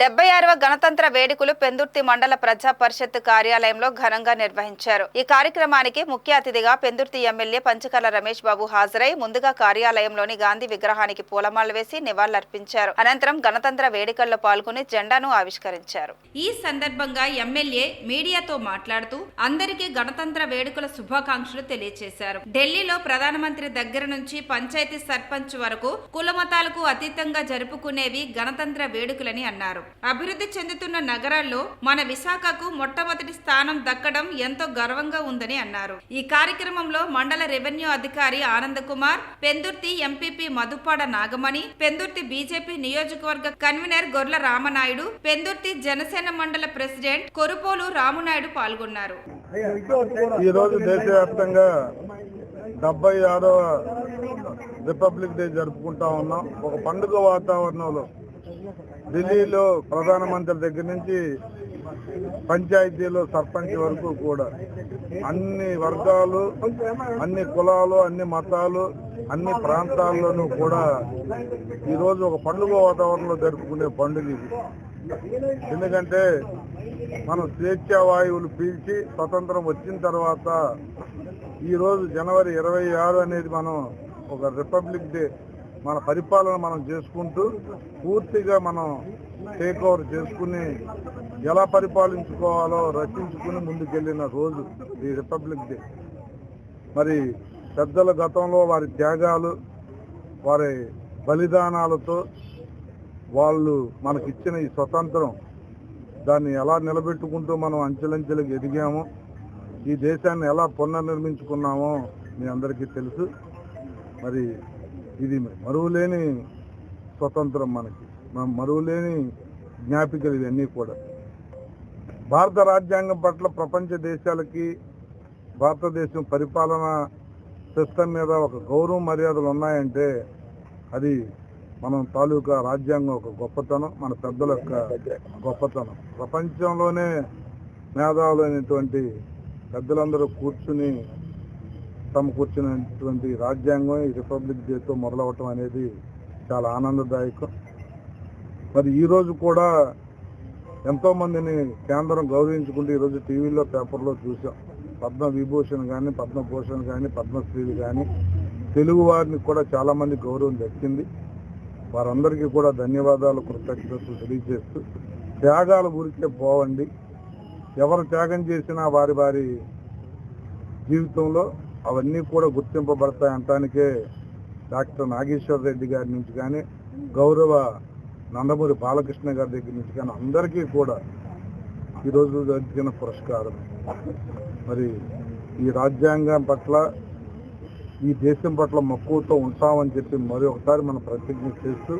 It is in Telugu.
76వ గణతంత్ర వేడుకలు పెందుర్తి మండల ప్రజా పరిషత్ కార్యాలయంలో ఘనంగా నిర్వహించారు. ఈ కార్యక్రమానికి ముఖ్య అతిథిగా పెందుర్తి ఎమ్మెల్యే పంచకర్ల రమేష్ బాబు హాజరై ముందుగా కార్యాలయంలోని గాంధీ విగ్రహానికి పూలమాలలు వేసి నివాళులర్పించారు. అనంతరం గణతంత్ర వేడుకల్లో పాల్గొని జెండాను ఆవిష్కరించారు. ఈ సందర్భంగా ఎమ్మెల్యే మీడియాతో మాట్లాడుతూ అందరికీ గణతంత్ర వేడుకల శుభాకాంక్షలు తెలియజేశారు. ఢిల్లీలో ప్రధానమంత్రి దగ్గర నుంచి పంచాయతీ సర్పంచ్ వరకు కులమతాలకు అతీతంగా జరుపుకునేవి గణతంత్ర వేడుకలని అన్నారు. అభివృద్ధి చెందుతున్న నగరాల్లో మన విశాఖకు మొట్టమొదటి స్థానం దక్కడం ఎంతో గర్వంగా ఉందని అన్నారు. ఈ కార్యక్రమంలో మండల రెవెన్యూ అధికారి ఆనంద్ కుమార్, పెందుర్తి ఎంపీపీ మధుపాడ నాగమణి, పెందుర్తి బీజేపీ నియోజకవర్గ కన్వీనర్ గొర్ల రామనాయుడు, పెందుర్తి జనసేన మండల ప్రెసిడెంట్ కొరుపోలు రామునాయుడు పాల్గొన్నారు. ఈరోజు దేశవ్యాప్తంగా 76వ రిపబ్లిక్ డే జరుపుకుంటా ఉన్నాం. ఒక పండుగ వాతావరణంలో ఢిల్లీలో ప్రధానమంత్రి దగ్గర నుంచి పంచాయతీలో సర్పంచ్ వరకు కూడా అన్ని వర్గాలు, అన్ని కులాలు, అన్ని మతాలు, అన్ని ప్రాంతాల్లోనూ కూడా ఈరోజు ఒక పండుగ వాతావరణంలో జరుపుకునే పండుగ ఇది. ఎందుకంటే మనం స్వేచ్ఛా వాయువులు పీల్చి స్వతంత్రం వచ్చిన తర్వాత ఈరోజు జనవరి 26 అనేది మనం ఒక రిపబ్లిక్ డే మన పరిపాలన మనం చేసుకుంటూ పూర్తిగా మనం టేక్ ఓవర్ చేసుకుని ఎలా పరిపాలించుకోవాలో రచించుకుని ముందుకెళ్ళిన రోజు ఈ రిపబ్లిక్ డే. మరి పెద్దల గతంలో వారి త్యాగాలు, వారి బలిదానాలతో వాళ్ళు మనకిచ్చిన ఈ స్వతంత్రం దాన్ని ఎలా నిలబెట్టుకుంటూ మనం అంచెలంచెలకు ఎదిగామో, ఈ దేశాన్ని ఎలా పునర్నిర్మించుకున్నామో మీ అందరికీ తెలుసు. మరి ఇది మరువులేని స్వతంత్రం, మనకి మరువులేని జ్ఞాపికలు ఇవన్నీ కూడా. భారత రాజ్యాంగం పట్ల ప్రపంచ దేశాలకి భారతదేశం పరిపాలన సిస్టమ్ మీద ఒక గౌరవం మర్యాదలు ఉన్నాయంటే అది మనం తాలూకా రాజ్యాంగం ఒక గొప్పతనం, మన పెద్దల యొక్క గొప్పతనం. ప్రపంచంలోనే మేధావులైనటువంటి పెద్దలందరూ కూర్చున్నటువంటి రాజ్యాంగం ఈ రిపబ్లిక్ డేతో మొదలవటం అనేది చాలా ఆనందదాయకం. మరి ఈరోజు కూడా ఎంతోమందిని కేంద్రం గౌరవించుకుంటూ ఈరోజు టీవీలో, పేపర్లో చూసాం. పద్మ విభూషణ్ కానీ, పద్మభూషణ్ కానీ, పద్మశ్రీలు కానీ తెలుగు వారిని కూడా చాలామంది గౌరవం దక్కింది. వారందరికీ కూడా ధన్యవాదాలు, కృతజ్ఞతలు తెలియజేస్తూ త్యాగాల ఊరికే పోవండి. ఎవరు త్యాగం చేసినా వారి వారి జీవితంలో అవన్నీ కూడా గుర్తింపబడతాయి అంటానికే డాక్టర్ నాగేశ్వర్ రెడ్డి గారి నుంచి కానీ, గౌరవ నందమూరి బాలకృష్ణ గారి దగ్గర నుంచి కానీ అందరికీ కూడా ఈరోజు జరిగిన పురస్కారం. మరి ఈ రాజ్యాంగం పట్ల, ఈ దేశం పట్ల మక్కువతో ఉంటామని చెప్పి మరి ఒకసారి మనం ప్రతిజ్ఞ చేస్తూ